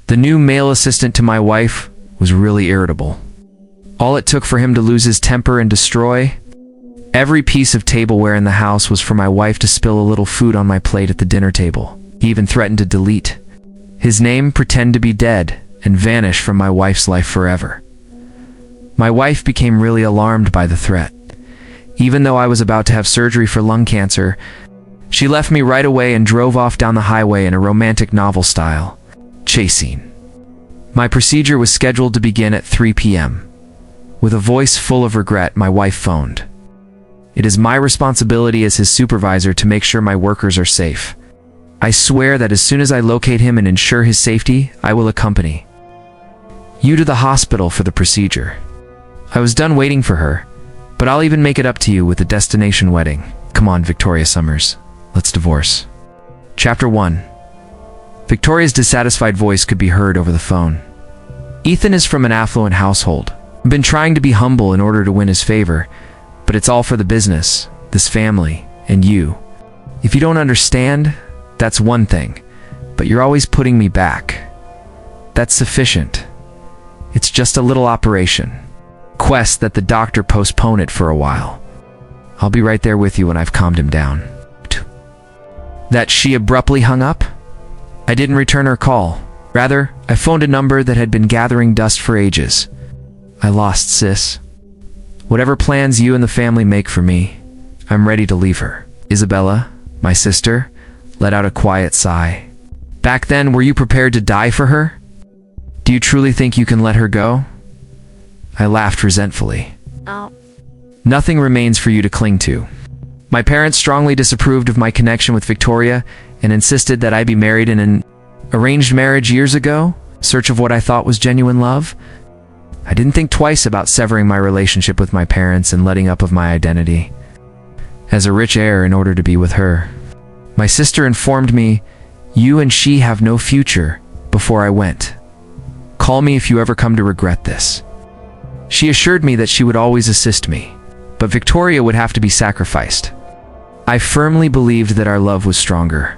The new male assistant to my wife was really irritable. All it took for him to lose his temper and destroy every piece of tableware in the house was for my wife to spill a little food on my plate at the dinner table. He even threatened to delete his name, pretend to be dead, and vanish from my wife's life forever. My wife became really alarmed by the threat. Even though I was about to have surgery for lung cancer, she left me right away and drove off down the highway in a romantic novel style chase scene. My procedure was scheduled to begin at 3 p.m. With a voice full of regret, my wife phoned. It is my responsibility as his supervisor to make sure my workers are safe. I swear that as soon as I locate him and ensure his safety, I will accompany you to the hospital for the procedure. I was done waiting for her, but I'll even make it up to you with the destination wedding. Come on, Victoria Summers. Let's divorce. Chapter 1. Victoria's dissatisfied voice could be heard over the phone. Ethan is from an affluent household. I've been trying to be humble in order to win his favor, but it's all for the business, this family, and you. If you don't understand, that's one thing, but you're always putting me back. That's sufficient. It's just a little operation. Request that the doctor postpone it for a while. I'll be right there with you when I've calmed him down. That she abruptly hung up? I didn't return her call. Rather, I phoned a number that had been gathering dust for ages. I lost sis. Whatever plans you and the family make for me, I'm ready to leave her. Isabella, my sister, let out a quiet sigh. Back then, were you prepared to die for her? Do you truly think you can let her go? I laughed resentfully. Oh. Nothing remains for you to cling to. My parents strongly disapproved of my connection with Victoria and insisted that I be married in an arranged marriage years ago, in search of what I thought was genuine love. I didn't think twice about severing my relationship with my parents and letting up of my identity as a rich heir in order to be with her. My sister informed me, "You and she have no future," before I went. Call me if you ever come to regret this. She assured me that she would always assist me, but Victoria would have to be sacrificed. I firmly believed that our love was stronger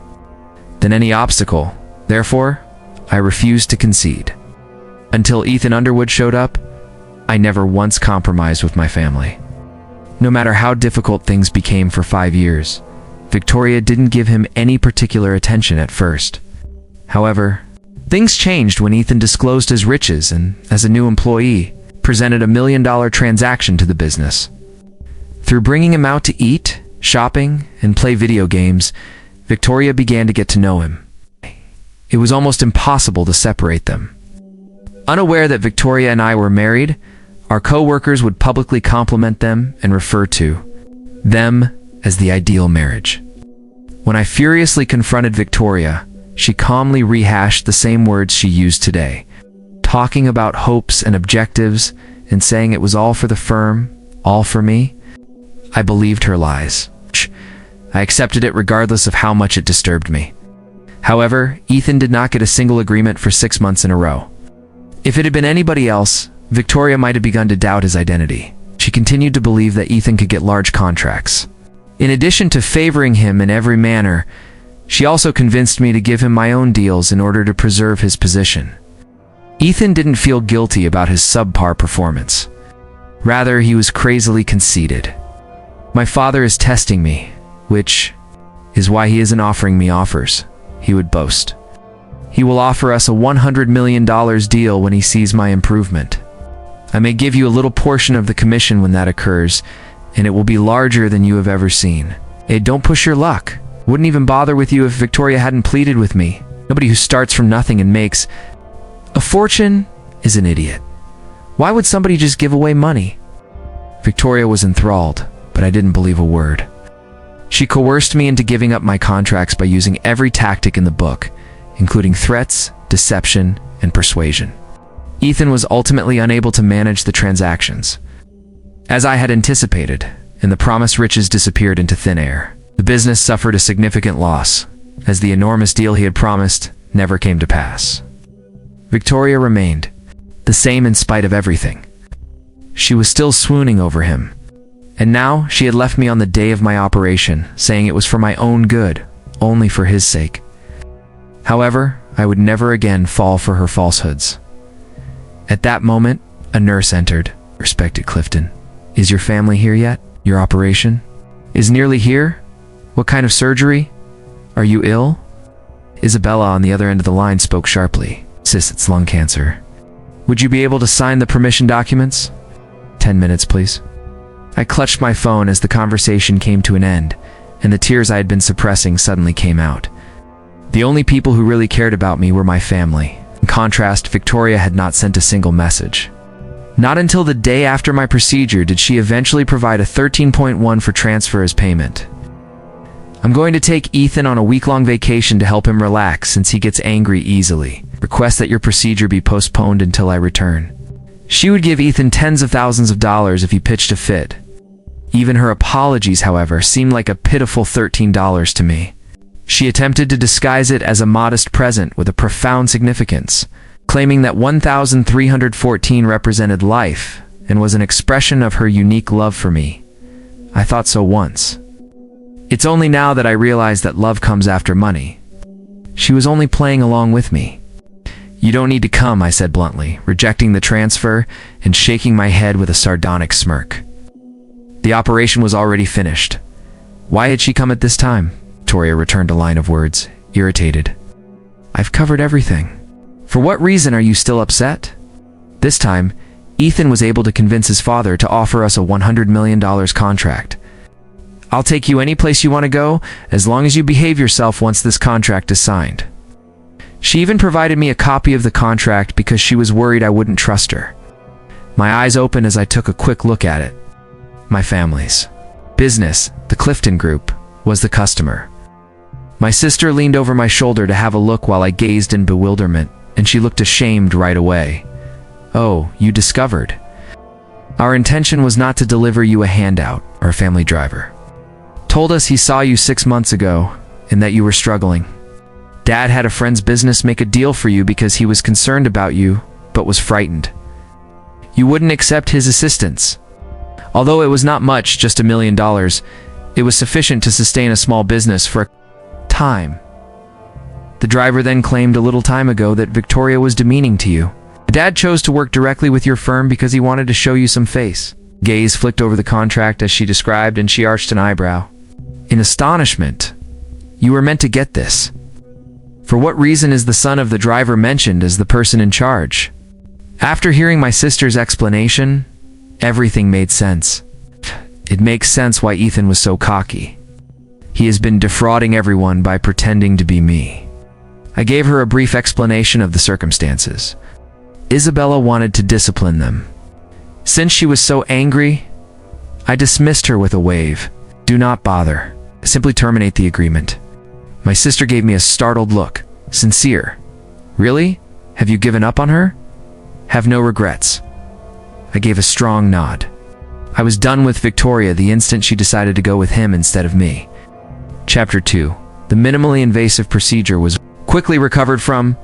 than any obstacle. Therefore, I refused to concede. Until Ethan Underwood showed up, I never once compromised with my family. No matter how difficult things became for 5 years, Victoria didn't give him any particular attention at first. However, things changed when Ethan disclosed his riches and, as a new employee, presented $1 million transaction to the business. Through bringing him out to eat, shopping, and play video games, Victoria began to get to know him. It was almost impossible to separate them. Unaware that Victoria and I were married, our co-workers would publicly compliment them and refer to them as the ideal marriage. When I furiously confronted Victoria, she calmly rehashed the same words she used today, talking about hopes and objectives and saying it was all for the firm, all for me. I believed her lies. I accepted it regardless of how much it disturbed me. However, Ethan did not get a single agreement for 6 months in a row. If it had been anybody else, Victoria might have begun to doubt his identity. She continued to believe that Ethan could get large contracts. In addition to favoring him in every manner, she also convinced me to give him my own deals in order to preserve his position. Ethan didn't feel guilty about his subpar performance. Rather, he was crazily conceited. My father is testing me, which is why he isn't offering me offers, he would boast. He will offer us a $100 million deal when he sees my improvement. I may give you a little portion of the commission when that occurs, and it will be larger than you have ever seen. Hey, don't push your luck. Wouldn't even bother with you if Victoria hadn't pleaded with me. Nobody who starts from nothing and makes a fortune is an idiot. Why would somebody just give away money? Victoria was enthralled, but I didn't believe a word. She coerced me into giving up my contracts by using every tactic in the book, including threats, deception, and persuasion. Ethan was ultimately unable to manage the transactions, as I had anticipated, and the promised riches disappeared into thin air. The business suffered a significant loss, as the enormous deal he had promised never came to pass. Victoria remained the same in spite of everything. She was still swooning over him, and now she had left me on the day of my operation, saying it was for my own good, only for his sake. However, I would never again fall for her falsehoods. At that moment, a nurse entered. "Respected Clifton, is your family here yet? Your operation is nearly here? What kind of surgery? Are you ill?" Isabella on the other end of the line spoke sharply. "Sis, it's lung cancer. Would you be able to sign the permission documents?" 10 minutes, please." I clutched my phone as the conversation came to an end, and the tears I had been suppressing suddenly came out. The only people who really cared about me were my family. In contrast, Victoria had not sent a single message. Not until the day after my procedure did she eventually provide a 13.1 for transfer as payment. "I'm going to take Ethan on a week-long vacation to help him relax since he gets angry easily. Request that your procedure be postponed until I return." She would give Ethan tens of thousands of dollars if he pitched a fit. Even her apologies, however, seemed like a pitiful $13 to me. She attempted to disguise it as a modest present with a profound significance, claiming that 1,314 represented life and was an expression of her unique love for me. I thought so once. It's only now that I realize that love comes after money. She was only playing along with me. "You don't need to come," I said bluntly, rejecting the transfer and shaking my head with a sardonic smirk. The operation was already finished. Why had she come at this time? Victoria returned a line of words, irritated. "I've covered everything. For what reason are you still upset?" This time, Ethan was able to convince his father to offer us a $100 million contract. "I'll take you any place you want to go, as long as you behave yourself once this contract is signed." She even provided me a copy of the contract because she was worried I wouldn't trust her. My eyes opened as I took a quick look at it. My family's business, the Clifton Group, was the customer. My sister leaned over my shoulder to have a look while I gazed in bewilderment, and she looked ashamed right away. "Oh, you discovered. Our intention was not to deliver you a handout," our family driver told us. "He saw you 6 months ago, and that you were struggling. Dad had a friend's business make a deal for you because he was concerned about you, but was frightened. You wouldn't accept his assistance. Although it was not much, just $1 million, it was sufficient to sustain a small business for a time. The driver then claimed a little time ago that Victoria was demeaning to you. Dad chose to work directly with your firm because he wanted to show you some face." Gaze flicked over the contract as she described, and she arched an eyebrow. In astonishment. "You were meant to get this. For what reason is the son of the driver mentioned as the person in charge?" After hearing my sister's explanation, everything made sense. It makes sense why Ethan was so cocky. He has been defrauding everyone by pretending to be me. I gave her a brief explanation of the circumstances. Isabella wanted to discipline them. Since she was so angry, I dismissed her with a wave. "Do not bother. Simply terminate the agreement." My sister gave me a startled look. "Sincere? Really? Have you given up on her?" "Have no regrets." I gave a strong nod. I was done with Victoria the instant she decided to go with him instead of me. Chapter 2. The minimally invasive procedure was quickly recovered from.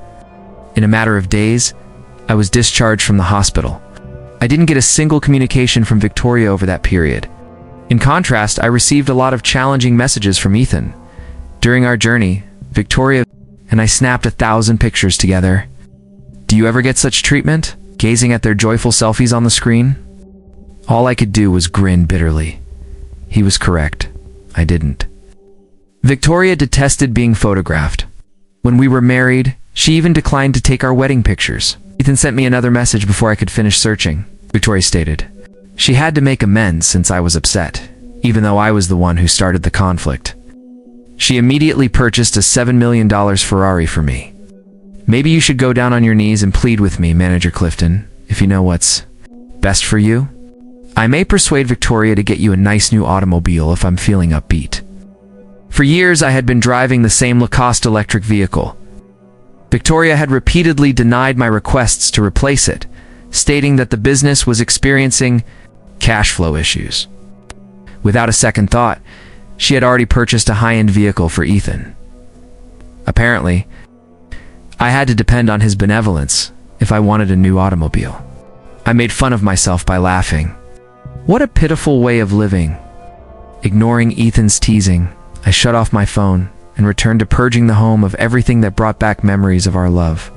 In a matter of days, I was discharged from the hospital. I didn't get a single communication from Victoria over that period. In contrast, I received a lot of challenging messages from Ethan. During our journey, Victoria and I snapped 1,000 pictures together. Do you ever get such treatment? Gazing at their joyful selfies on the screen? All I could do was grin bitterly. He was correct. I didn't. Victoria detested being photographed. When we were married, she even declined to take our wedding pictures. Ethan sent me another message before I could finish searching. Victoria stated, she had to make amends since I was upset, even though I was the one who started the conflict. She immediately purchased a $7 million Ferrari for me. Maybe you should go down on your knees and plead with me, Manager Clifton, if you know what's best for you. I may persuade Victoria to get you a nice new automobile if I'm feeling upbeat. For years, I had been driving the same Lacoste electric vehicle. Victoria had repeatedly denied my requests to replace it, stating that the business was experiencing cash flow issues. Without a second thought, she had already purchased a high-end vehicle for Ethan. Apparently, I had to depend on his benevolence if I wanted a new automobile. I made fun of myself by laughing. What a pitiful way of living. Ignoring Ethan's teasing, I shut off my phone and returned to purging the home of everything that brought back memories of our love.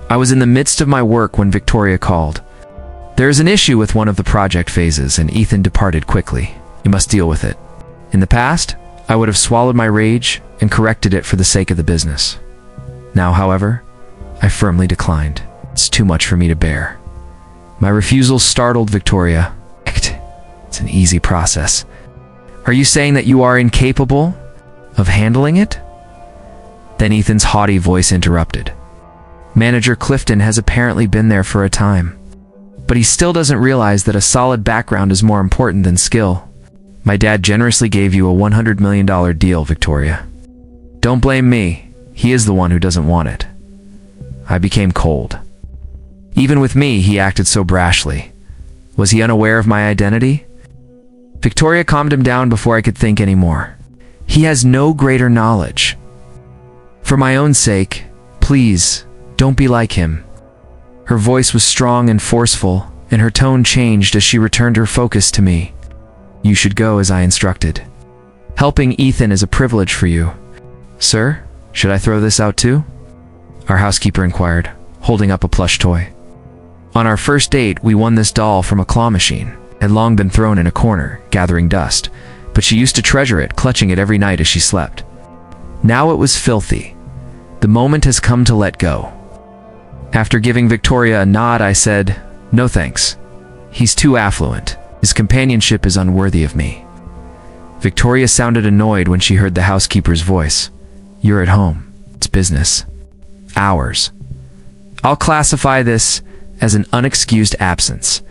I was in the midst of my work when Victoria called. There is an issue with one of the project phases, and Ethan departed quickly. You must deal with it. In the past, I would have swallowed my rage and corrected it for the sake of the business. Now, however, I firmly declined. It's too much for me to bear. My refusal startled Victoria. It's an easy process. Are you saying that you are incapable of handling it? Then Ethan's haughty voice interrupted. Manager Clifton has apparently been there for a time, but he still doesn't realize that a solid background is more important than skill. My dad generously gave you a $100 million deal, Victoria. Don't blame me. He is the one who doesn't want it. I became cold. Even with me, he acted so brashly. Was he unaware of my identity? Victoria calmed him down before I could think anymore. He has no greater knowledge. For my own sake, please, don't be like him. Her voice was strong and forceful, and her tone changed as she returned her focus to me. You should go as I instructed. Helping Ethan is a privilege for you. Sir, should I throw this out too? Our housekeeper inquired, holding up a plush toy. On our first date, we won this doll from a claw machine. It had long been thrown in a corner, gathering dust, but she used to treasure it, clutching it every night as she slept. Now it was filthy. The moment has come to let go. After giving Victoria a nod, I said, "No thanks. He's too affluent. His companionship is unworthy of me." Victoria sounded annoyed when she heard the housekeeper's voice. You're at home. It's business. Ours. I'll classify this as an unexcused absence.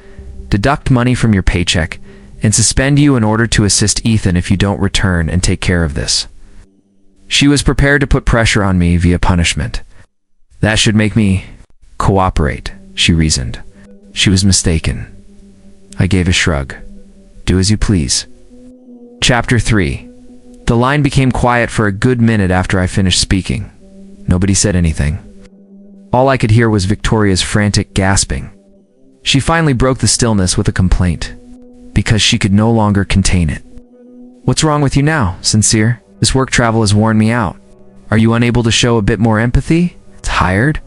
Deduct money from your paycheck and suspend you in order to assist Ethan if you don't return and take care of this. She was prepared to put pressure on me via punishment. That should make me cooperate, she reasoned. She was mistaken. I gave a shrug. Do as you please. Chapter 3. The line became quiet for a good minute after I finished speaking. Nobody said anything. All I could hear was Victoria's frantic gasping. She finally broke the stillness with a complaint, because she could no longer contain it. What's wrong with you now, Sincere? This work travel has worn me out. Are you unable to show a bit more empathy? Tired?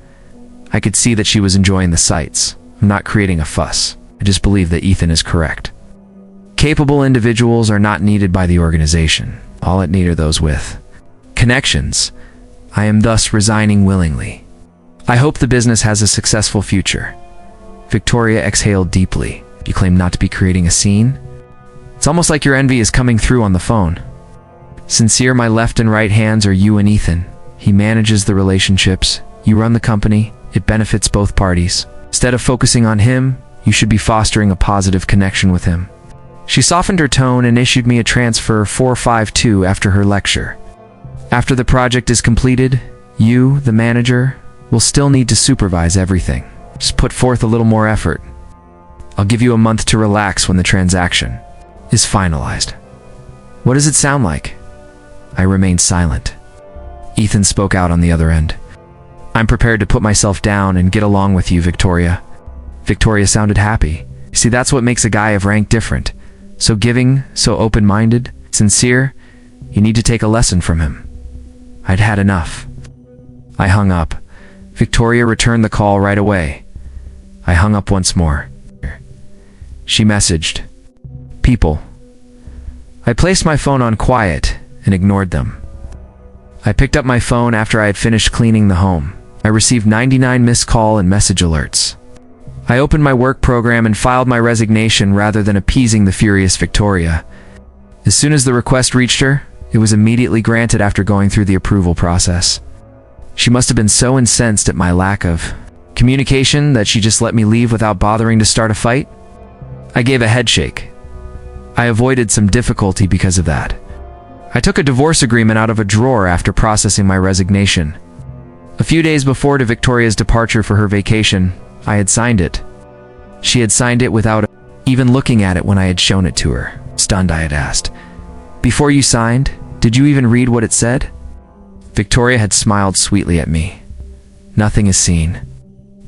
I could see that she was enjoying the sights. I'm not creating a fuss. I just believe that Ethan is correct. Capable individuals are not needed by the organization. All it need are those with connections. I am thus resigning willingly. I hope the business has a successful future. Victoria exhaled deeply. You claim not to be creating a scene? It's almost like your envy is coming through on the phone. Sincere, my left and right hands are you and Ethan. He manages the relationships. You run the company. It benefits both parties. Instead of focusing on him, you should be fostering a positive connection with him. She softened her tone and issued me a transfer 452 after her lecture. After the project is completed, you, the manager, will still need to supervise everything. Just put forth a little more effort. I'll give you a month to relax when the transaction is finalized. What does it sound like? I remained silent. Ethan spoke out on the other end. I'm prepared to put myself down and get along with you, Victoria. Victoria sounded happy. See, that's what makes a guy of rank different. So giving, so open-minded, sincere. You need to take a lesson from him. I'd had enough. I hung up. Victoria returned the call right away. I hung up once more. She messaged, "People." I placed my phone on quiet and ignored them. I picked up my phone after I had finished cleaning the home. I received 99 missed call and message alerts. I opened my work program and filed my resignation rather than appeasing the furious Victoria. As soon as the request reached her, it was immediately granted after going through the approval process. She must have been so incensed at my lack of communication that she just let me leave without bothering to start a fight. I gave a headshake. I avoided some difficulty because of that. I took a divorce agreement out of a drawer after processing my resignation. A few days before to Victoria's departure for her vacation, I had signed it. She had signed it without even looking at it when I had shown it to her. Stunned, I had asked, "Before you signed, did you even read what it said?" Victoria had smiled sweetly at me. "Nothing is seen.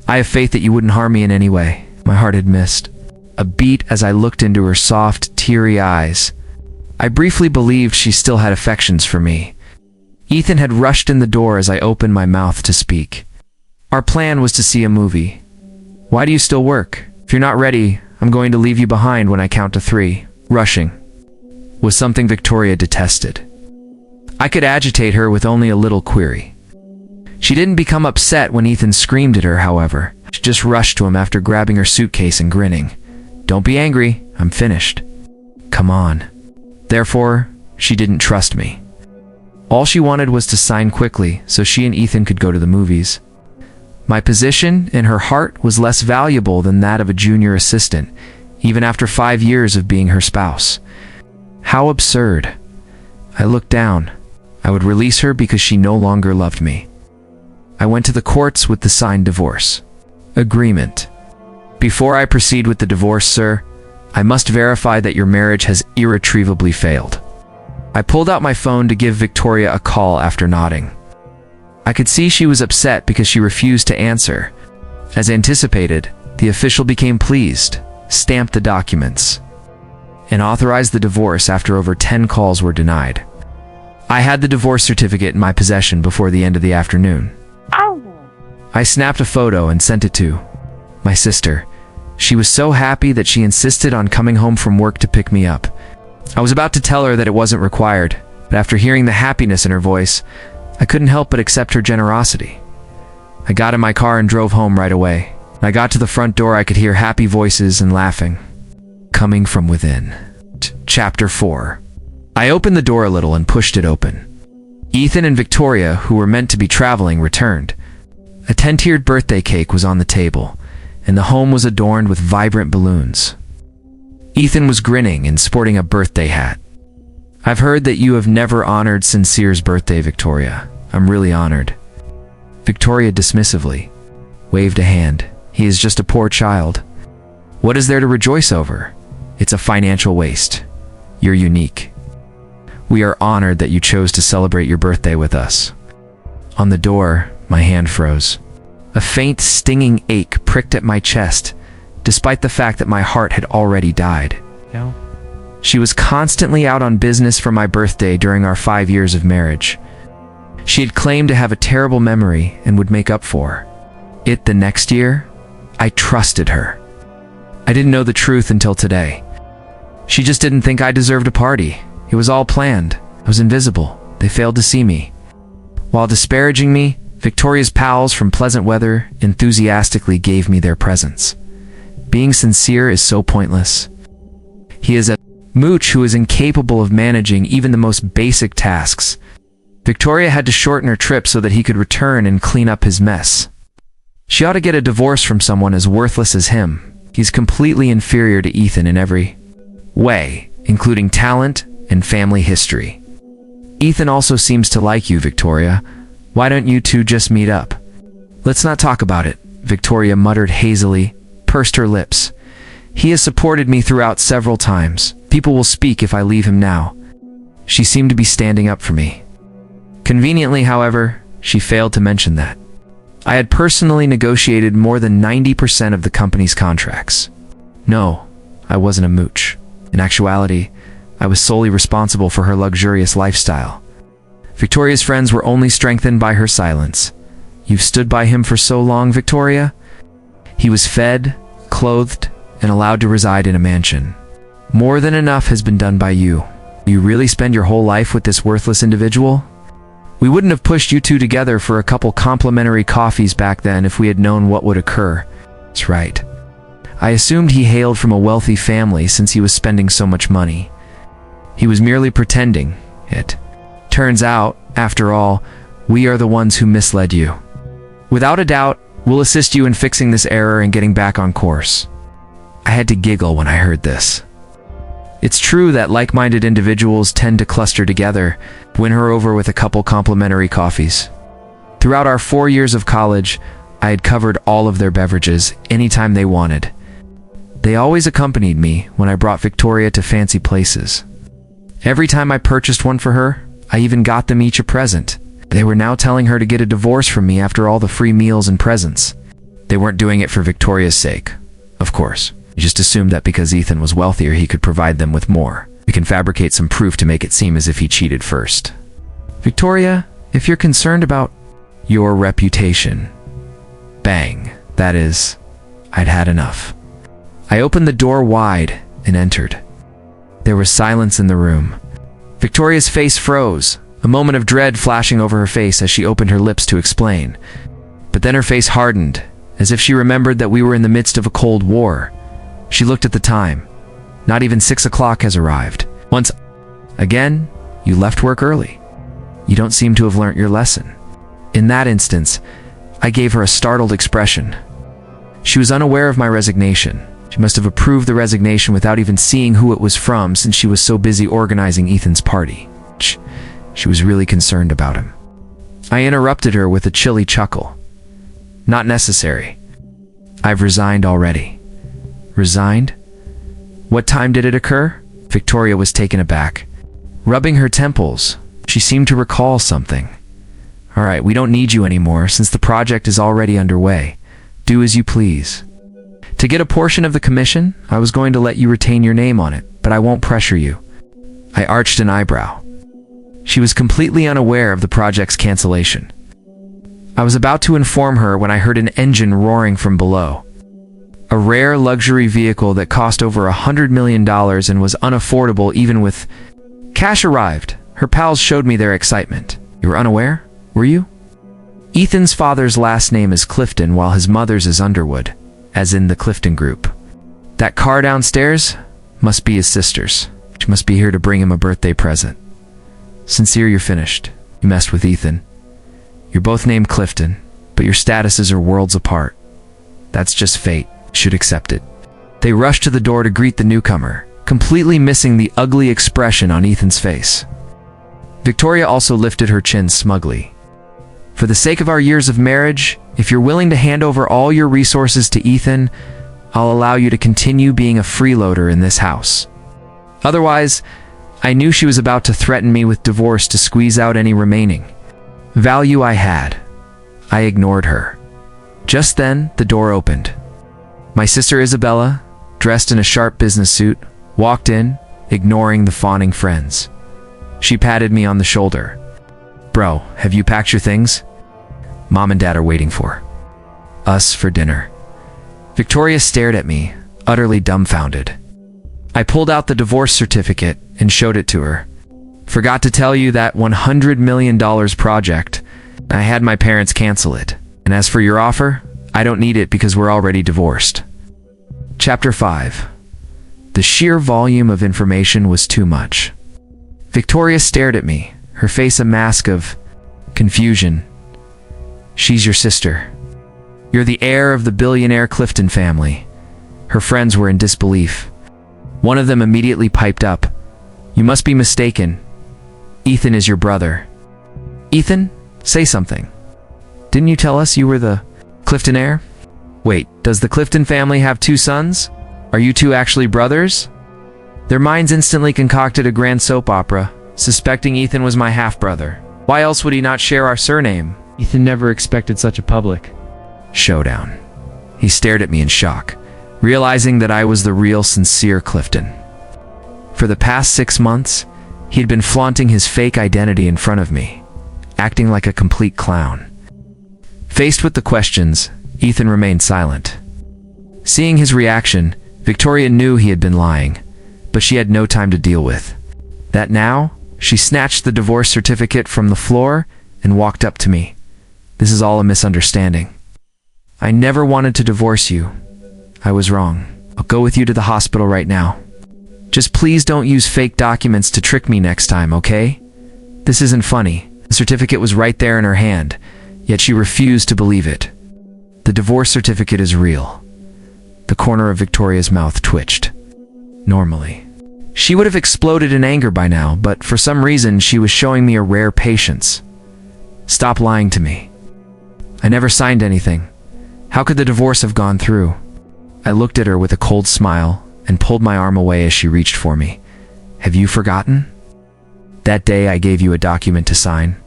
I have faith that you wouldn't harm me in any way." My heart had missed a beat as I looked into her soft, teary eyes. I briefly believed she still had affections for me. Ethan had rushed in the door as I opened my mouth to speak. Our plan was to see a movie. Why do you still work? If you're not ready, I'm going to leave you behind when I count to 3. Rushing was something Victoria detested. I could agitate her with only a little query. She didn't become upset when Ethan screamed at her, however. She just rushed to him after grabbing her suitcase and grinning. Don't be angry, I'm finished. Come on. Therefore, she didn't trust me. All she wanted was to sign quickly so she and Ethan could go to the movies. My position in her heart was less valuable than that of a junior assistant, even after 5 years of being her spouse. How absurd. I looked down. I would release her because she no longer loved me. I went to the courts with the signed divorce agreement. Before I proceed with the divorce, sir, I must verify that your marriage has irretrievably failed. I pulled out my phone to give Victoria a call after nodding. I could see she was upset because she refused to answer. As anticipated, the official became pleased, stamped the documents, and authorized the divorce after over 10 calls were denied. I had the divorce certificate in my possession before the end of the afternoon. I snapped a photo and sent it to my sister. She was so happy that she insisted on coming home from work to pick me up. I was about to tell her that it wasn't required, but after hearing the happiness in her voice, I couldn't help but accept her generosity. I got in my car and drove home right away. When I got to the front door, I could hear happy voices and laughing coming from within. Chapter 4. I opened the door a little and pushed it open. Ethan and Victoria, who were meant to be traveling, returned. A 10-tiered birthday cake was on the table, and the home was adorned with vibrant balloons. Ethan was grinning and sporting a birthday hat. I've heard that you have never honored Sincere's birthday, Victoria. I'm really honored. Victoria dismissively waved a hand. He is just a poor child. What is there to rejoice over? It's a financial waste. You're unique. We are honored that you chose to celebrate your birthday with us. On the door, my hand froze. A faint, stinging ache pricked at my chest, despite the fact that my heart had already died. No. She was constantly out on business for my birthday during our 5 years of marriage. She had claimed to have a terrible memory and would make up for it the next year. I trusted her. I didn't know the truth until today. She just didn't think I deserved a party. It was all planned. I was invisible. They failed to see me. While disparaging me, Victoria's pals from Pleasant Weather enthusiastically gave me their presents. Being sincere is so pointless. He is a mooch who is incapable of managing even the most basic tasks. Victoria had to shorten her trip so that he could return and clean up his mess. She ought to get a divorce from someone as worthless as him. He's completely inferior to Ethan in every way, including talent and family history. Ethan also seems to like you, Victoria. Why don't you two just meet up? Let's not talk about it, Victoria muttered hazily, pursed her lips. He has supported me throughout several times. People will speak if I leave him now. She seemed to be standing up for me. Conveniently, however, she failed to mention that I had personally negotiated more than 90% of the company's contracts. No, I wasn't a mooch. In actuality, I was solely responsible for her luxurious lifestyle. Victoria's friends were only strengthened by her silence. You've stood by him for so long, Victoria? He was fed, clothed, and allowed to reside in a mansion. More than enough has been done by you. You really spend your whole life with this worthless individual? We wouldn't have pushed you two together for a couple complimentary coffees back then if we had known what would occur. That's right. I assumed he hailed from a wealthy family since he was spending so much money. He was merely pretending it. Turns out, after all, we are the ones who misled you. Without a doubt, we'll assist you in fixing this error and getting back on course. I had to giggle when I heard this. It's true that like-minded individuals tend to cluster together, win her over with a couple complimentary coffees. Throughout our 4 years of college, I had covered all of their beverages anytime they wanted. They always accompanied me when I brought Victoria to fancy places. Every time I purchased one for her, I even got them each a present. They were now telling her to get a divorce from me after all the free meals and presents. They weren't doing it for Victoria's sake, of course. They just assumed that because Ethan was wealthier, he could provide them with more. We can fabricate some proof to make it seem as if he cheated first. Victoria, If you're concerned about your reputation, bang, that is, I'd had enough. I opened the door wide and entered. There was silence in the room. Victoria's face froze, a moment of dread flashing over her face as she opened her lips to explain. But then her face hardened, as if she remembered that we were in the midst of a Cold War. She looked at the time. Not even 6 o'clock has arrived. Once again, you left work early. You don't seem to have learnt your lesson. In that instance, I gave her a startled expression. She was unaware of my resignation. She must have approved the resignation without even seeing who it was from, since she was so busy organizing Ethan's party. She was really concerned about him. I interrupted her with a chilly chuckle. Not necessary. I've resigned already. Resigned? What time did it occur? Victoria was taken aback. Rubbing her temples, she seemed to recall something. All right, we don't need you anymore since the project is already underway. Do as you please. To get a portion of the commission, I was going to let you retain your name on it, but I won't pressure you. I arched an eyebrow. She was completely unaware of the project's cancellation. I was about to inform her when I heard an engine roaring from below. A rare luxury vehicle that cost over $100 million and was unaffordable even with cash arrived. Her pals showed me their excitement. You were unaware, were you? Ethan's father's last name is Clifton while his mother's is Underwood, as in the Clifton Group. That car downstairs must be his sister's. She must be here to bring him a birthday present. Sincere, you're finished. You messed with Ethan. You're both named Clifton, but your statuses are worlds apart. That's just fate. You should accept it. They rushed to the door to greet the newcomer, completely missing the ugly expression on Ethan's face. Victoria also lifted her chin smugly. For the sake of our years of marriage, if you're willing to hand over all your resources to Ethan, I'll allow you to continue being a freeloader in this house. Otherwise, I knew she was about to threaten me with divorce to squeeze out any remaining value I had. I ignored her. Just then, the door opened. My sister Isabella, dressed in a sharp business suit, walked in, ignoring the fawning friends. She patted me on the shoulder. Bro, have you packed your things? Mom and Dad are waiting for us for dinner. Victoria stared at me, utterly dumbfounded. I pulled out the divorce certificate and showed it to her. Forgot to tell you that $100 million project. I had my parents cancel it. And as for your offer, I don't need it because we're already divorced. Chapter 5. The sheer volume of information was too much. Victoria stared at me, her face a mask of confusion. She's your sister. You're the heir of the billionaire Clifton family. Her friends were in disbelief. One of them immediately piped up. You must be mistaken. Ethan is your brother. Ethan, say something. Didn't you tell us you were the Clifton heir? Wait, does the Clifton family have 2 sons? Are you 2 actually brothers? Their minds instantly concocted a grand soap opera, suspecting Ethan was my half-brother. Why else would he not share our surname? Ethan never expected such a public showdown. He stared at me in shock, realizing that I was the real sincere Clifton. For the past 6 months, he had been flaunting his fake identity in front of me, acting like a complete clown. Faced with the questions, Ethan remained silent. Seeing his reaction, Victoria knew he had been lying, but she had no time to deal with that now. She snatched the divorce certificate from the floor and walked up to me. This is all a misunderstanding. I never wanted to divorce you. I was wrong. I'll go with you to the hospital right now. Just please don't use fake documents to trick me next time, okay? This isn't funny. The certificate was right there in her hand, yet she refused to believe it. The divorce certificate is real. The corner of Victoria's mouth twitched. Normally, she would have exploded in anger by now, but for some reason she was showing me a rare patience. Stop lying to me. I never signed anything. How could the divorce have gone through? I looked at her with a cold smile and pulled my arm away as she reached for me. Have you forgotten? That day I gave you a document to sign.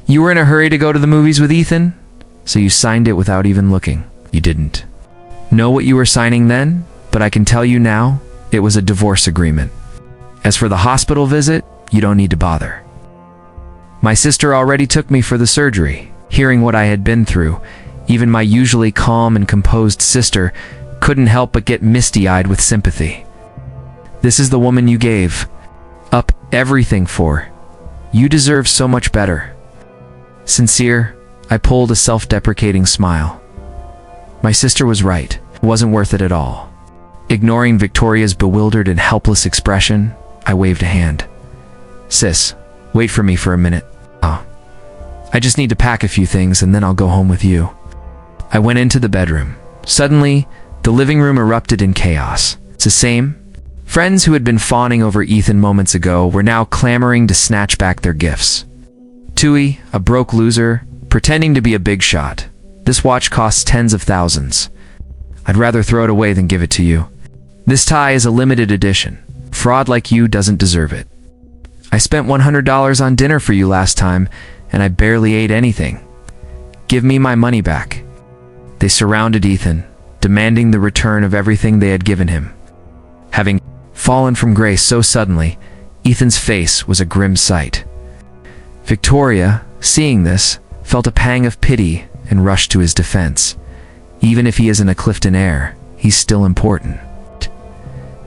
You were in a hurry to go to the movies with Ethan, so you signed it without even looking. You didn't know what you were signing then, but I can tell you now, it was a divorce agreement. As for the hospital visit, you don't need to bother. My sister already took me for the surgery. Hearing what I had been through, even my usually calm and composed sister couldn't help but get misty-eyed with sympathy. This is the woman you gave up everything for. You deserve so much better. Sincere, I pulled a self-deprecating smile. My sister was right. It wasn't worth it at all. Ignoring Victoria's bewildered and helpless expression, I waved a hand. Sis, wait for me for a minute. I just need to pack a few things and then I'll go home with you. I went into the bedroom. Suddenly, the living room erupted in chaos. It's the same. Friends who had been fawning over Ethan moments ago were now clamoring to snatch back their gifts. Tui, a broke loser, pretending to be a big shot. This watch costs tens of thousands. I'd rather throw it away than give it to you. This tie is a limited edition. Fraud like you doesn't deserve it. I spent $100 on dinner for you last time, and I barely ate anything. Give me my money back. They surrounded Ethan, demanding the return of everything they had given him. Having fallen from grace so suddenly, Ethan's face was a grim sight. Victoria, seeing this, felt a pang of pity and rushed to his defense. Even if he isn't a Clifton heir, he's still important.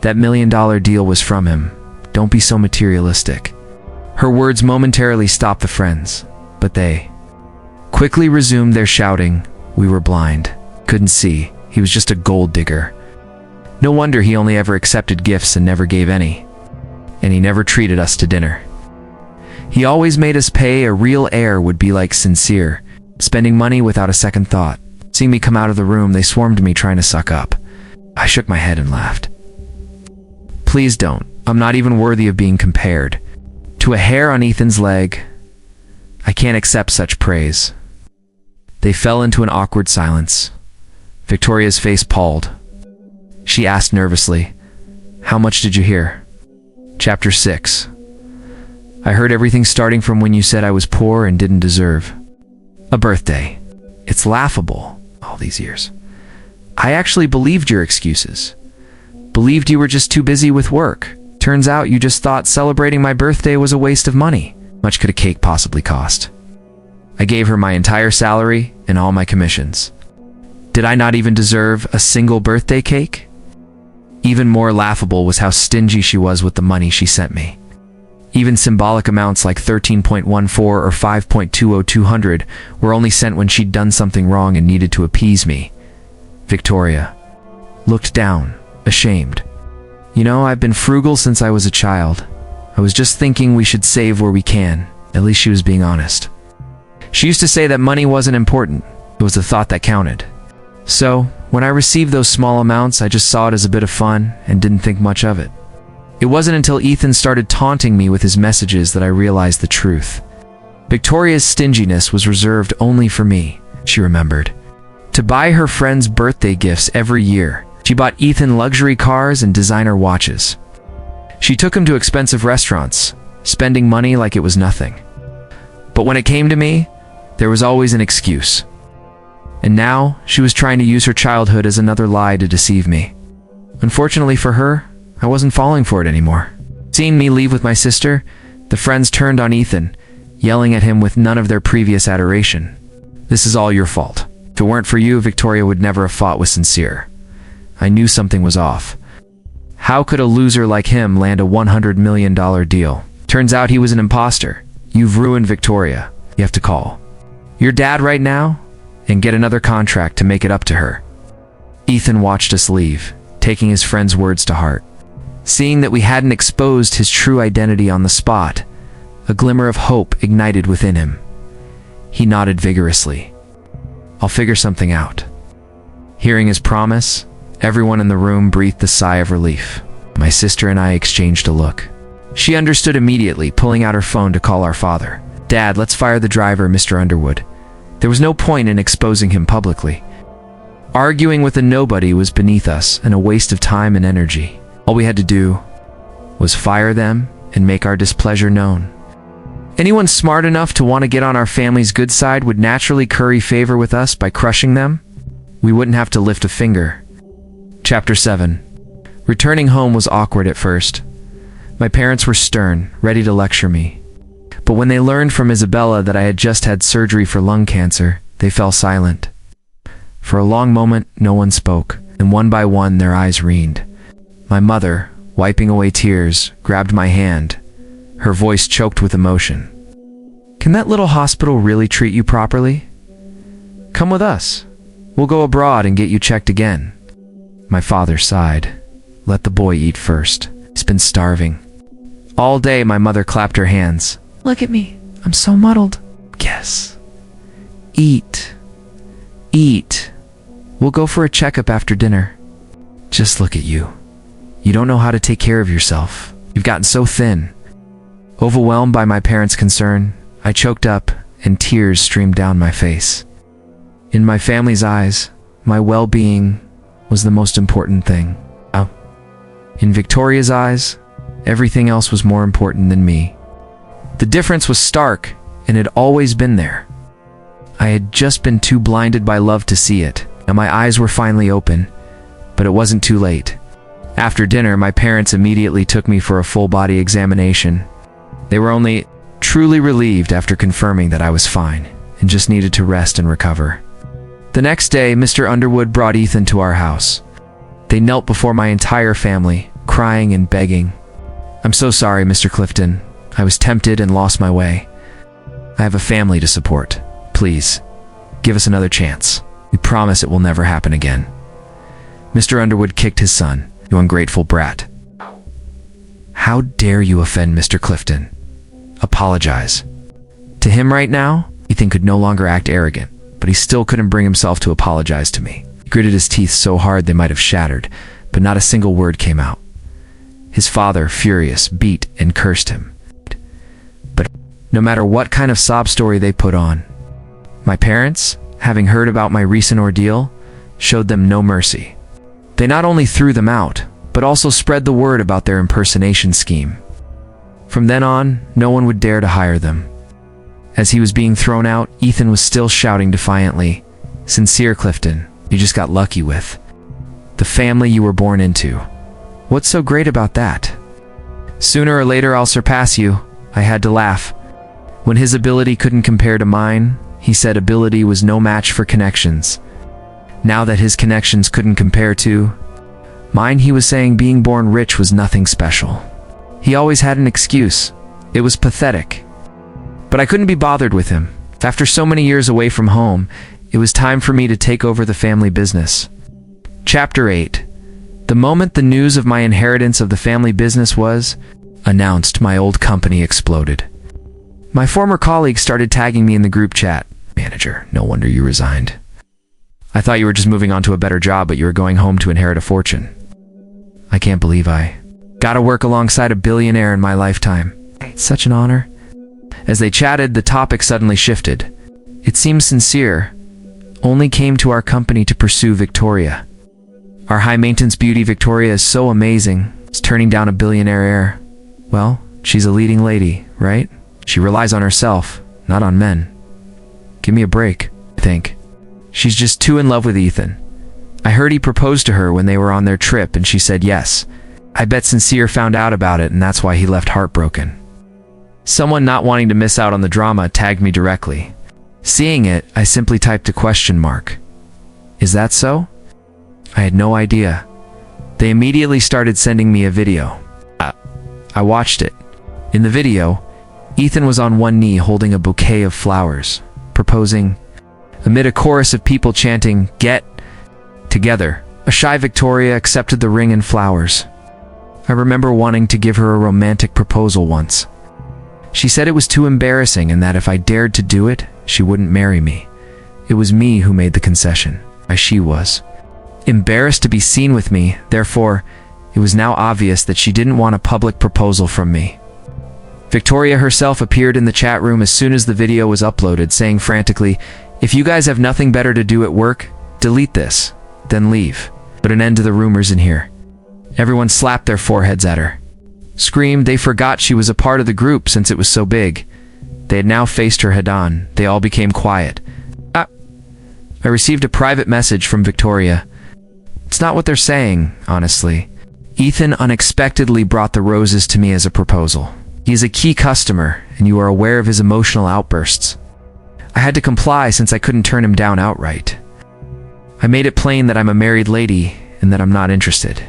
That $1 million deal was from him. Don't be so materialistic. Her words momentarily stopped the friends, but they quickly resumed their shouting. We were blind. Couldn't see. He was just a gold digger. No wonder he only ever accepted gifts and never gave any. And he never treated us to dinner. He always made us pay. A real heir would be like Sincere, spending money without a second thought. Seeing me come out of the room, they swarmed me trying to suck up. I shook my head and laughed. Please don't. I'm not even worthy of being compared to a hair on Ethan's leg. I can't accept such praise. They fell into an awkward silence. Victoria's face palled. She asked nervously, "How much did you hear?" Chapter 6. I heard everything starting from when you said I was poor and didn't deserve a birthday. It's laughable, all these years. I actually believed your excuses. Believed you were just too busy with work. Turns out you just thought celebrating my birthday was a waste of money. Much could a cake possibly cost? I gave her my entire salary and all my commissions. Did I not even deserve a single birthday cake? Even more laughable was how stingy she was with the money she sent me. Even symbolic amounts like 13.14 or 5.20200 were only sent when she'd done something wrong and needed to appease me. Victoria looked down, ashamed. You know, I've been frugal since I was a child. I was just thinking we should save where we can. At least she was being honest. She used to say that money wasn't important. It was the thought that counted. So, when I received those small amounts, I just saw it as a bit of fun and didn't think much of it. It wasn't until Ethan started taunting me with his messages that I realized the truth. Victoria's stinginess was reserved only for me, she remembered. To buy her friends birthday gifts every year, she bought Ethan luxury cars and designer watches. She took him to expensive restaurants, spending money like it was nothing. But when it came to me, there was always an excuse. And now, she was trying to use her childhood as another lie to deceive me. Unfortunately for her, I wasn't falling for it anymore. Seeing me leave with my sister, the friends turned on Ethan, yelling at him with none of their previous adoration. This is all your fault. If it weren't for you, Victoria would never have fought with Sincere. I knew something was off. How could a loser like him land a $100 million deal? Turns out he was an imposter. You've ruined Victoria. You have to call your dad right now and get another contract to make it up to her. Ethan watched us leave, taking his friend's words to heart. Seeing that we hadn't exposed his true identity on the spot, a glimmer of hope ignited within him. He nodded vigorously. I'll figure something out. Hearing his promise, everyone in the room breathed a sigh of relief. My sister and I exchanged a look. She understood immediately, pulling out her phone to call our father. Dad, let's fire the driver, Mr. Underwood. There was no point in exposing him publicly. Arguing with a nobody was beneath us and a waste of time and energy. All we had to do was fire them and make our displeasure known. Anyone smart enough to want to get on our family's good side would naturally curry favor with us by crushing them. We wouldn't have to lift a finger. Chapter 7. Returning home was awkward at first. My parents were stern, ready to lecture me. But when they learned from Isabella that I had just had surgery for lung cancer, they fell silent. For a long moment, no one spoke, and one by one their eyes reened. My mother, wiping away tears, grabbed my hand, her voice choked with emotion. "Can that little hospital really treat you properly? Come with us. We'll go abroad and get you checked again." My father sighed. "Let the boy eat first. He's been starving." All day my mother clapped her hands. "Look at me. I'm so muddled." "Yes. Eat. Eat. We'll go for a checkup after dinner." "Just look at you. You don't know how to take care of yourself. You've gotten so thin." Overwhelmed by my parents' concern, I choked up and tears streamed down my face. In my family's eyes, my well-being was the most important thing. In Victoria's eyes, everything else was more important than me. The difference was stark, and had always been there. I had just been too blinded by love to see it, and my eyes were finally open, but it wasn't too late. After dinner, my parents immediately took me for a full-body examination. They were only truly relieved after confirming that I was fine, and just needed to rest and recover. The next day, Mr. Underwood brought Ethan to our house. They knelt before my entire family, crying and begging. "I'm so sorry, Mr. Clifton. I was tempted and lost my way. I have a family to support. Please, give us another chance. We promise it will never happen again." Mr. Underwood kicked his son. "You ungrateful brat. How dare you offend Mr. Clifton? Apologize." To him right now, Ethan could no longer act arrogant, but he still couldn't bring himself to apologize to me. He gritted his teeth so hard they might have shattered, but not a single word came out. His father, furious, beat and cursed him. But no matter what kind of sob story they put on, my parents, having heard about my recent ordeal, showed them no mercy. They not only threw them out, but also spread the word about their impersonation scheme. From then on, no one would dare to hire them. As he was being thrown out, Ethan was still shouting defiantly, "Sincere, Clifton, you just got lucky with the family you were born into. What's so great about that? Sooner or later I'll surpass you." I had to laugh. When his ability couldn't compare to mine, he said ability was no match for connections. Now that his connections couldn't compare to mine, he was saying being born rich was nothing special. He always had an excuse. It was pathetic. But I couldn't be bothered with him. After so many years away from home, it was time for me to take over the family business. Chapter 8. The moment the news of my inheritance of the family business was announced, my old company exploded. My former colleagues started tagging me in the group chat. "Manager, no wonder you resigned. I thought you were just moving on to a better job, but you were going home to inherit a fortune. I can't believe I got to work alongside a billionaire in my lifetime. It's such an honor." As they chatted, the topic suddenly shifted. It seems Sincere only came to our company to pursue Victoria. Our high-maintenance beauty Victoria is so amazing. It's turning down a billionaire heir. Well, she's a leading lady, right? She relies on herself, not on men. Give me a break, I think. She's just too in love with Ethan. I heard he proposed to her when they were on their trip, and she said yes. I bet Sincere found out about it, and that's why he left heartbroken. Someone not wanting to miss out on the drama tagged me directly. Seeing it, I simply typed a question mark. Is that so? I had no idea. They immediately started sending me a video. I watched it. In the video, Ethan was on one knee holding a bouquet of flowers, proposing. Amid a chorus of people chanting, "Get together," a shy Victoria accepted the ring and flowers. I remember wanting to give her a romantic proposal once. She said it was too embarrassing and that if I dared to do it, she wouldn't marry me. It was me who made the concession, as she was. Embarrassed to be seen with me, therefore, it was now obvious that she didn't want a public proposal from me. Victoria herself appeared in the chat room as soon as the video was uploaded, saying frantically, "If you guys have nothing better to do at work, delete this, then leave. Put an end to the rumors in here." Everyone slapped their foreheads at her. Screamed they forgot she was a part of the group since it was so big. They had now faced her head-on. They all became quiet. I received a private message from Victoria. It's not what they're saying, honestly. Ethan unexpectedly brought the roses to me as a proposal. He is a key customer, and you are aware of his emotional outbursts. I had to comply since I couldn't turn him down outright. I made it plain that I'm a married lady and that I'm not interested.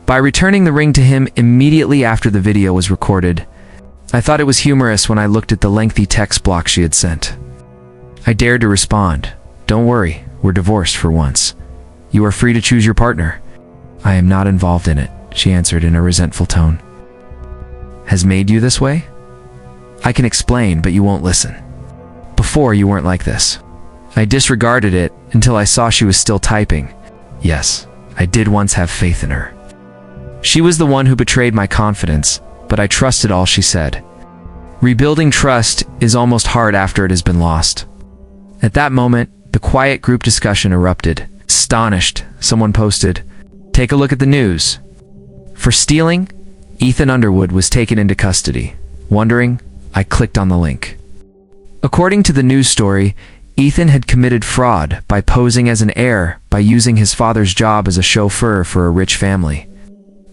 By returning the ring to him immediately after the video was recorded, I thought it was humorous when I looked at the lengthy text block she had sent. I dared to respond, "Don't worry, we're divorced for once. You are free to choose your partner." "I am not involved in it," she answered in a resentful tone. "Has made you this way?" "I can explain, but you won't listen. Before, you weren't like this." I disregarded it until I saw she was still typing. Yes, I did once have faith in her. She was the one who betrayed my confidence, but I trusted all she said. Rebuilding trust is almost hard after it has been lost. At that moment, the quiet group discussion erupted. Astonished, someone posted, "Take a look at the news." For stealing, Ethan Underwood was taken into custody. Wondering, I clicked on the link. According to the news story, Ethan had committed fraud by posing as an heir by using his father's job as a chauffeur for a rich family.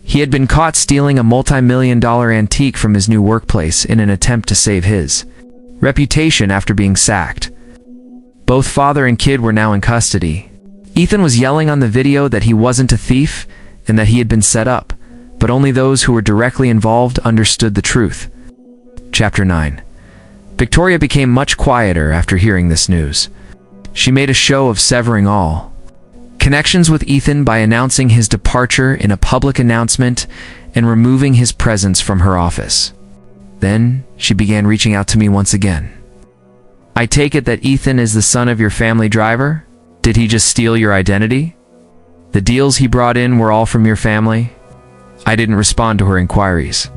He had been caught stealing a multi-million-dollar antique from his new workplace in an attempt to save his reputation after being sacked. Both father and kid were now in custody. Ethan was yelling on the video that he wasn't a thief and that he had been set up, but only those who were directly involved understood the truth. Chapter 9. Victoria became much quieter after hearing this news. She made a show of severing all connections with Ethan by announcing his departure in a public announcement and removing his presence from her office. Then, she began reaching out to me once again. "I take it that Ethan is the son of your family driver? Did he just steal your identity? The deals he brought in were all from your family?" I didn't respond to her inquiries.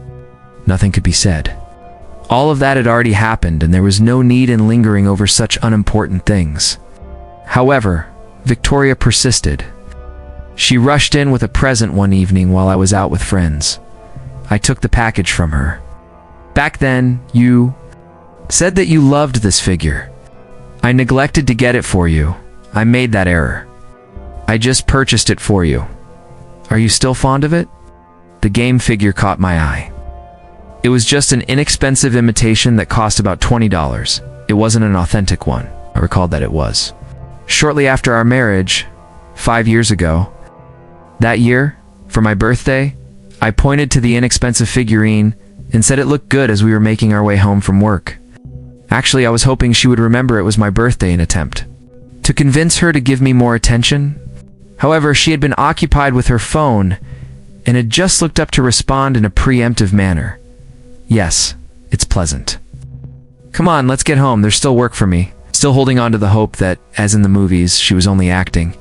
Nothing could be said. All of that had already happened, and there was no need in lingering over such unimportant things. However, Victoria persisted. She rushed in with a present one evening while I was out with friends. I took the package from her. "Back then, you said that you loved this figure. I neglected to get it for you. I made that error. I just purchased it for you. Are you still fond of it?" The game figure caught my eye. It was just an inexpensive imitation that cost about $20. It wasn't an authentic one. I recalled that it was. Shortly after our marriage, 5 years ago, that year, for my birthday, I pointed to the inexpensive figurine and said it looked good as we were making our way home from work. Actually, I was hoping she would remember it was my birthday in attempt to convince her to give me more attention. However, she had been occupied with her phone and had just looked up to respond in a preemptive manner. "Yes, it's pleasant. Come on, let's get home. There's still work for me." Still holding on to the hope that, as in the movies, she was only acting.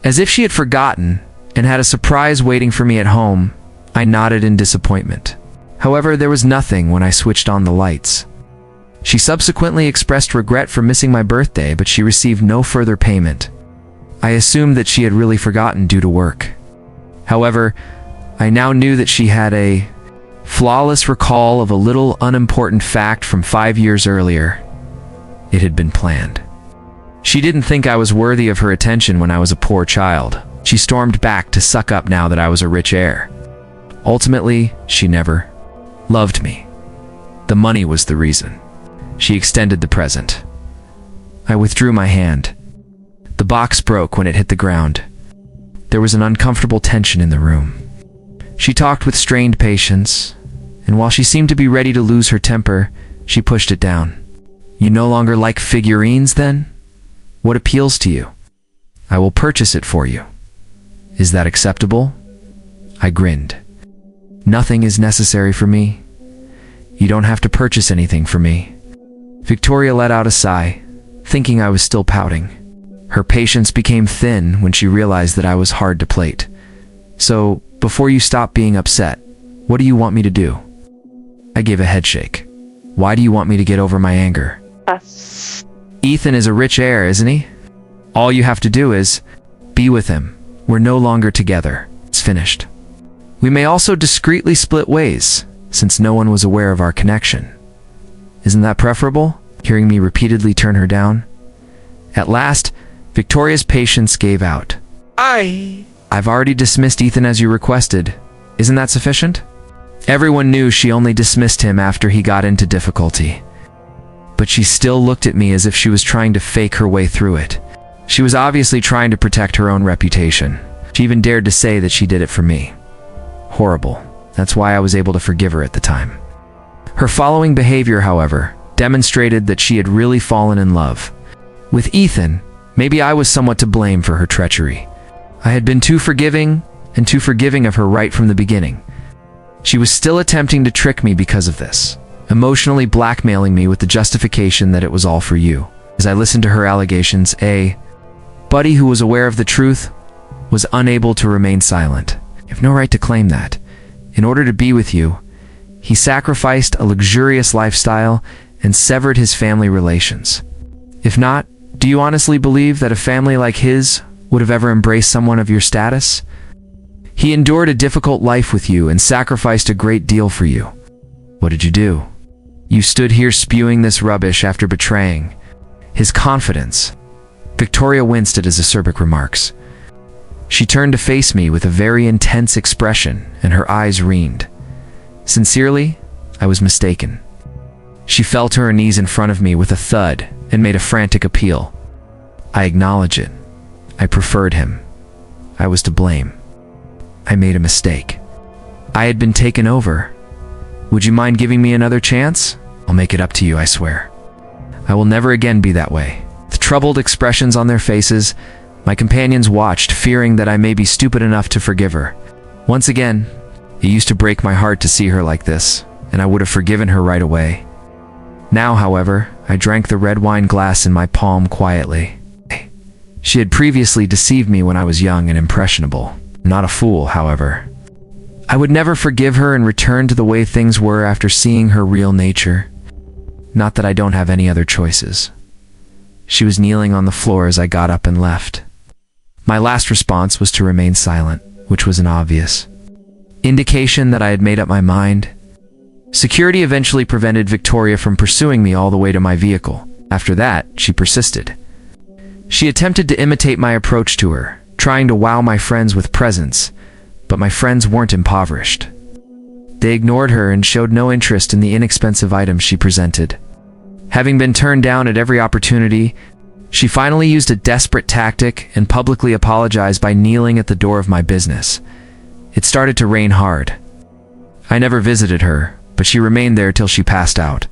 As if she had forgotten and had a surprise waiting for me at home, I nodded in disappointment. However, there was nothing when I switched on the lights. She subsequently expressed regret for missing my birthday, but she received no further payment. I assumed that she had really forgotten due to work. However, I now knew that she had a flawless recall of a little unimportant fact from 5 years earlier. It had been planned. She didn't think I was worthy of her attention when I was a poor child. She stormed back to suck up now that I was a rich heir. Ultimately, she never loved me. The money was the reason. She extended the present. I withdrew my hand. The box broke when it hit the ground. There was an uncomfortable tension in the room. She talked with strained patience, and while she seemed to be ready to lose her temper, she pushed it down. "You no longer like figurines, then? What appeals to you? I will purchase it for you. Is that acceptable?" I grinned. "Nothing is necessary for me. You don't have to purchase anything for me." Victoria let out a sigh, thinking I was still pouting. Her patience became thin when she realized that I was hard to plate. "So, before you stop being upset, what do you want me to do?" I gave a headshake. "Why do you want me to get over my anger?" "Ethan is a rich heir, isn't he? All you have to do is be with him. We're no longer together. It's finished. We may also discreetly split ways, since no one was aware of our connection. Isn't that preferable?" Hearing me repeatedly turn her down. At last, Victoria's patience gave out. "I've already dismissed Ethan as you requested. Isn't that sufficient?" Everyone knew she only dismissed him after he got into difficulty. But she still looked at me as if she was trying to fake her way through it. She was obviously trying to protect her own reputation. She even dared to say that she did it for me. Horrible. That's why I was able to forgive her at the time. Her following behavior, however, demonstrated that she had really fallen in love. With Ethan, maybe I was somewhat to blame for her treachery. I had been too forgiving of her right from the beginning. She was still attempting to trick me because of this, emotionally blackmailing me with the justification that it was all for you. As I listened to her allegations, a buddy who was aware of the truth was unable to remain silent. You have no right to claim that. In order to be with you, he sacrificed a luxurious lifestyle and severed his family relations. If not, do you honestly believe that a family like his would have ever embraced someone of your status? He endured a difficult life with you and sacrificed a great deal for you. What did you do? You stood here spewing this rubbish after betraying his confidence. Victoria winced at his acerbic remarks. She turned to face me with a very intense expression, and her eyes reened. Sincerely, I was mistaken. She fell to her knees in front of me with a thud and made a frantic appeal. I acknowledge it. I preferred him. I was to blame. I made a mistake. I had been taken over. Would you mind giving me another chance? I'll make it up to you, I swear. I will never again be that way. With troubled expressions on their faces, my companions watched, fearing that I may be stupid enough to forgive her. Once again, it used to break my heart to see her like this, and I would have forgiven her right away. Now, however, I drank the red wine glass in my palm quietly. She had previously deceived me when I was young and impressionable. Not a fool, however. I would never forgive her and return to the way things were after seeing her real nature. Not that I don't have any other choices. She was kneeling on the floor as I got up and left. My last response was to remain silent, which was an obvious indication that I had made up my mind. Security eventually prevented Victoria from pursuing me all the way to my vehicle. After that, she persisted. She attempted to imitate my approach to her, trying to wow my friends with presents, but my friends weren't impoverished. They ignored her and showed no interest in the inexpensive items she presented. Having been turned down at every opportunity, she finally used a desperate tactic and publicly apologized by kneeling at the door of my business. It started to rain hard. I never visited her, but she remained there till she passed out.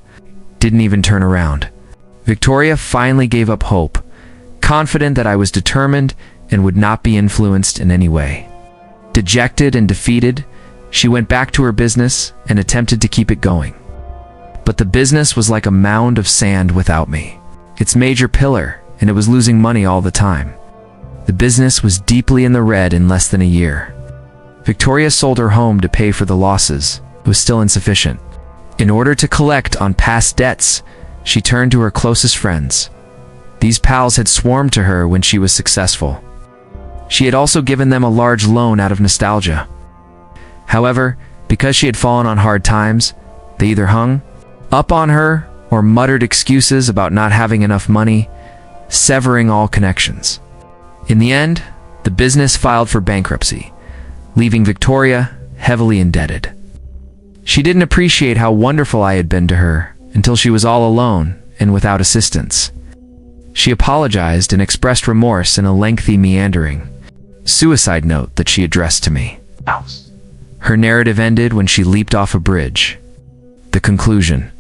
Didn't even turn around. Victoria finally gave up hope, confident that I was determined and would not be influenced in any way. Dejected and defeated, she went back to her business and attempted to keep it going. But the business was like a mound of sand without me. Its major pillar, and it was losing money all the time. The business was deeply in the red in less than a year. Victoria sold her home to pay for the losses. It was still insufficient. In order to collect on past debts, she turned to her closest friends. These pals had swarmed to her when she was successful. She had also given them a large loan out of nostalgia. However, because she had fallen on hard times, they either hung up on her or muttered excuses about not having enough money, severing all connections. In the end, the business filed for bankruptcy, leaving Victoria heavily indebted. She didn't appreciate how wonderful I had been to her until she was all alone and without assistance. She apologized and expressed remorse in a lengthy, meandering suicide note that she addressed to me. Her narrative ended when she leaped off a bridge. The conclusion: